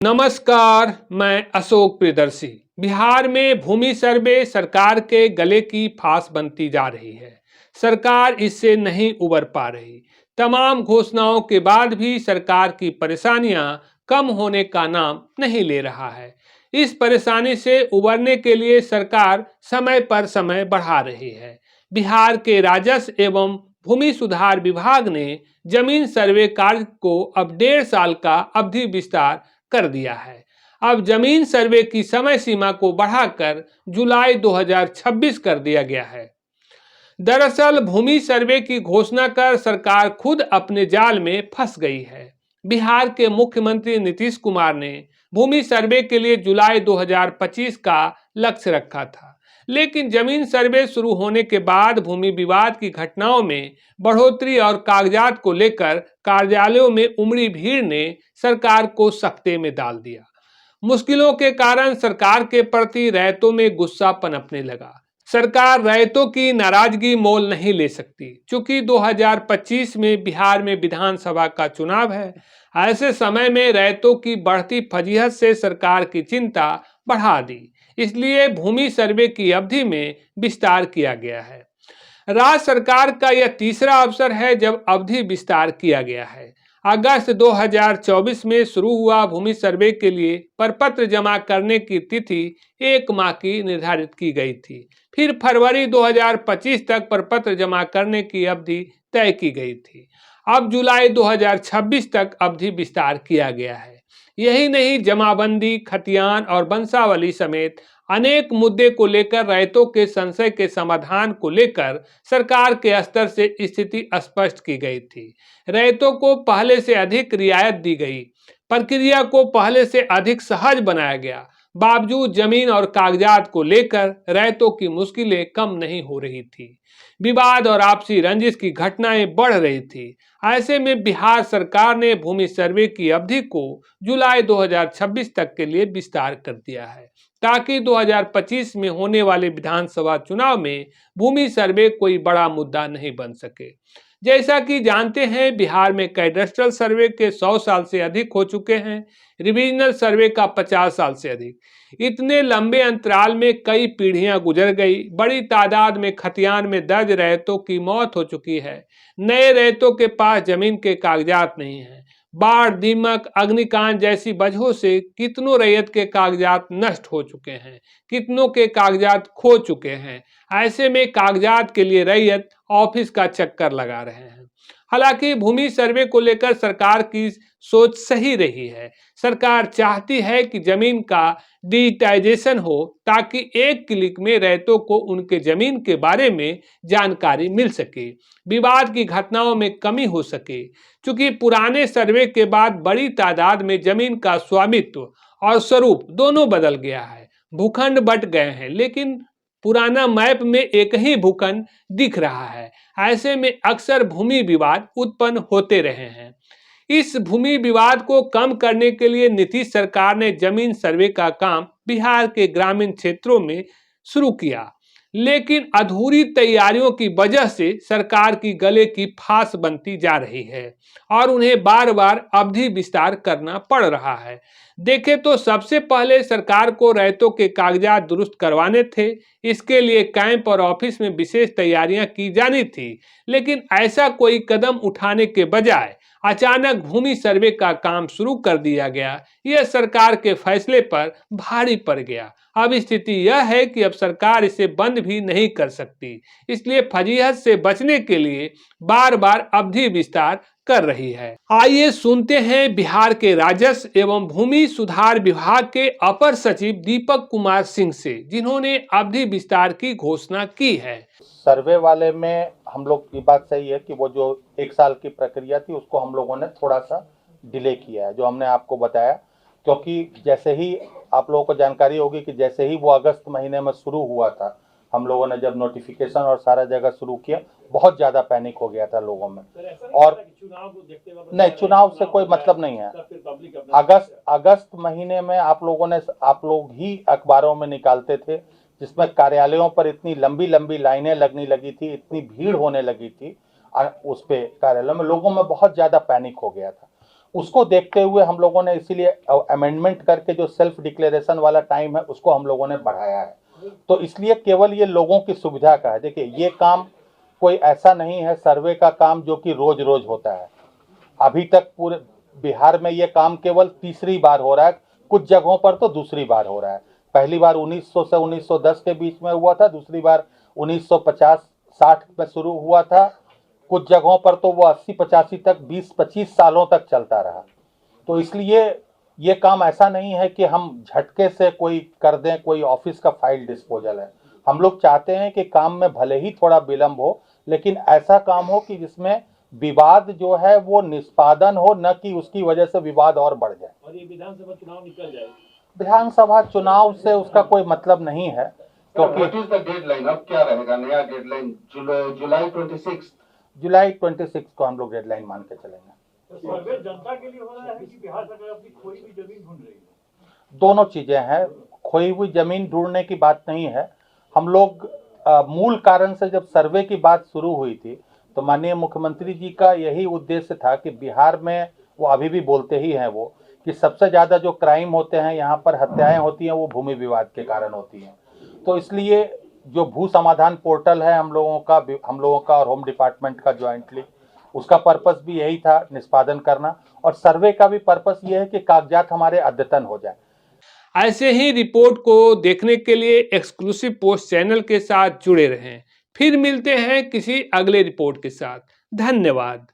नमस्कार, मैं अशोक प्रियदर्शी। बिहार में भूमि सर्वे सरकार के गले की फांस बनती जा रही है। सरकार इससे नहीं उबर पा रही। तमाम घोषणाओं के बाद भी सरकार की परेशानियां कम होने का नाम नहीं ले रहा है। इस परेशानी से उबरने के लिए सरकार समय पर समय बढ़ा रही है। बिहार के राजस्व एवं भूमि सुधार विभाग ने जमीन सर्वे कार्य को अब 1.5 साल का अवधि विस्तार कर दिया है। अब जमीन सर्वे की समय सीमा को बढ़ाकर जुलाई 2026 कर दिया गया है। दरअसल भूमि सर्वे की घोषणा कर सरकार खुद अपने जाल में फंस गई है। बिहार के मुख्यमंत्री नीतीश कुमार ने भूमि सर्वे के लिए जुलाई 2025 का लक्ष्य रखा था, लेकिन जमीन सर्वे शुरू होने के बाद भूमि विवाद की घटनाओं में बढ़ोतरी और कागजात को लेकर कार्यालयों में उमड़ी भीड़ ने सरकार को सकते में डाल दिया। मुश्किलों के कारण सरकार के प्रति रैयतों में गुस्सा पनपने लगा। सरकार रैयतों की नाराजगी मोल नहीं ले सकती, क्योंकि 2025 में बिहार में विधानसभा का चुनाव है। ऐसे समय में रैयतों की बढ़ती फजीहत से सरकार की चिंता बढ़ा दी, इसलिए भूमि सर्वे की अवधि में विस्तार किया गया है। राज्य सरकार का यह तीसरा अवसर है जब अवधि विस्तार किया गया है। अगस्त 2024 में शुरू हुआ भूमि सर्वे के लिए प्रपत्र जमा करने की तिथि 1 माह की निर्धारित की गई थी। फिर फरवरी 2025 तक प्रपत्र जमा करने की अवधि तय की गई थी। अब जुलाई 2026 तक अवधि विस्तार किया गया है। यही नहीं, जमाबंदी, खतियान और वंशावली समेत अनेक मुद्दे को लेकर रैयतों के संशय के समाधान को लेकर सरकार के स्तर से स्थिति स्पष्ट की गई थी। रैयतों को पहले से अधिक रियायत दी गई, प्रक्रिया को पहले से अधिक सहज बनाया गया। बावजूद जमीन और कागजात को लेकर रैयतों की मुश्किलें कम नहीं हो रही थी। विवाद और आपसी रंजिश की घटनाएं बढ़ रही थी। ऐसे में बिहार सरकार ने भूमि सर्वे की अवधि को जुलाई 2026 तक के लिए विस्तार कर दिया है, ताकि 2025 में होने वाले विधानसभा चुनाव में भूमि सर्वे कोई बड़ा मुद्दा नहीं बन सके। जैसा कि जानते हैं, बिहार में कैडस्ट्रल सर्वे के 100 साल से अधिक हो चुके हैं, रिवीजनल सर्वे का 50 साल से अधिक। इतने लंबे अंतराल में कई पीढ़ियां गुजर गई। बड़ी तादाद में खतियान में दर्ज रैयतों की मौत हो चुकी है। नए रैयतों के पास जमीन के कागजात नहीं हैं। बाढ़, दीमक, अग्निकांड जैसी वजहों से कितनों रैयत के कागजात नष्ट हो चुके हैं, कितनों के कागजात खो चुके हैं। ऐसे में कागजात के लिए रैयत ऑफिस का चक्कर लगा रहे हैं। हालांकि भूमि सर्वे को लेकर सरकार की सोच सही रही है। सरकार चाहती है कि जमीन का डिजिटाइजेशन हो, ताकि एक क्लिक में रैयतों को उनके जमीन के बारे में जानकारी मिल सके, विवाद की घटनाओं में कमी हो सके। क्योंकि पुराने सर्वे के बाद बड़ी तादाद में जमीन का स्वामित्व और स्वरूप दोनों बदल गया है। भूखंड बंट गए हैं, लेकिन पुराना मैप में एक ही भूखंड दिख रहा है। ऐसे में अक्सर भूमि विवाद उत्पन्न होते रहे हैं। इस भूमि विवाद को कम करने के लिए नीतीश सरकार ने जमीन सर्वे का काम बिहार के ग्रामीण क्षेत्रों में शुरू किया, लेकिन अधूरी तैयारियों की वजह से सरकार की गले की फांस बनती जा रही है और उन्हें बार बार अवधि विस्तार करना पड़ रहा है। देखें तो सबसे पहले सरकार को रैयतों के कागजात दुरुस्त करवाने थे। इसके लिए कैंप और ऑफिस में विशेष तैयारियां की जानी थी, लेकिन ऐसा कोई कदम उठाने के बजाय अचानक भूमि सर्वे का काम शुरू कर दिया गया। यह सरकार के फैसले पर भारी पड़ गया। अब स्थिति यह है कि अब सरकार इसे बंद भी नहीं कर सकती, इसलिए फजीहत से बचने के लिए बार बार अवधि विस्तार कर रही है। आइए सुनते हैं बिहार के राजस्व एवं भूमि सुधार विभाग के अपर सचिव दीपक कुमार सिंह से, जिन्होंने अवधि विस्तार की घोषणा की है। सर्वे वाले में हम लोग की बात सही है कि वो जो 1 साल की प्रक्रिया थी उसको हम लोगों ने थोड़ा सा डिले किया है, जो हमने आपको बताया। क्योंकि जैसे ही आप लोगों को जानकारी होगी कि जैसे ही वो अगस्त महीने में शुरू हुआ था, हम लोगों ने जब नोटिफिकेशन और सारा जगह शुरू किया, बहुत ज़्यादा पैनिक हो गया था लोगों में। और नहीं, चुनाव से कोई मतलब नहीं है। अगस्त महीने में आप लोग ही अखबारों में निकालते थे, जिसमें कार्यालयों पर इतनी लंबी लंबी लाइनें लगने लगी थी, इतनी भीड़ होने लगी थी उस पे कार्यालयों में, लोगों में बहुत ज़्यादा पैनिक हो गया था। उसको देखते हुए हम लोगों ने इसीलिए अमेंडमेंट करके जो सेल्फ डिक्लेरेशन वाला टाइम है उसको हम लोगों ने बढ़ाया है। तो इसलिए केवल ये लोगों की सुविधा का है। देखिए, ये काम कोई ऐसा नहीं है सर्वे का काम जो कि रोज रोज होता है। अभी तक पूरे बिहार में ये काम केवल तीसरी बार हो रहा है, कुछ जगहों पर तो दूसरी बार हो रहा है। पहली बार 1900 से 1910 के बीच में हुआ था, दूसरी बार 1950-60 में शुरू हुआ था, कुछ जगहों पर तो वो 80-85 तक 20-25 सालों तक चलता रहा। तो इसलिए ये काम ऐसा नहीं है कि हम झटके से कोई कर दें, कोई ऑफिस का फाइल डिस्पोजल है। हम लोग चाहते हैं कि काम में भले ही थोड़ा विलंब हो, लेकिन ऐसा काम हो कि जिसमें विवाद जो है वो निष्पादन हो, न कि उसकी वजह से विवाद और बढ़ जाए। और ये विधानसभा चुनाव निकल जाए। विधानसभा चुनाव से उसका कोई मतलब नहीं है, क्योंकि व्हाट इज द डेडलाइन? अब क्या रहेगा नया डेडलाइन? जुलाई 26? जुलाई 26 को हम लोग डेडलाइन मान के चलेंगे। तो सर्वे जनता के लिए हो रहा है कि बिहार सरकार अपनी खोई हुई जमीन ढूंढ रही है? दोनों चीजें हैं। खोई हुई जमीन ढूंढने की बात नहीं है। हम लोग मूल कारण से जब सर्वे की बात शुरू हुई थी तो माननीय मुख्यमंत्री जी का यही उद्देश्य था कि बिहार में, वो अभी भी बोलते ही हैं वो, कि सबसे ज़्यादा जो क्राइम होते हैं यहाँ पर, हत्याएं होती हैं, वो भूमि विवाद के कारण होती हैं। तो इसलिए जो भू समाधान पोर्टल है हम लोगों का और होम डिपार्टमेंट का ज्वाइंटली, उसका पर्पस भी यही था, निष्पादन करना। और सर्वे का भी पर्पस ये है कि कागजात हमारे अद्यतन हो जाए। ऐसे ही रिपोर्ट को देखने के लिए एक्सक्लूसिव पोस्ट चैनल के साथ जुड़े रहें। फिर मिलते हैं किसी अगले रिपोर्ट के साथ। धन्यवाद।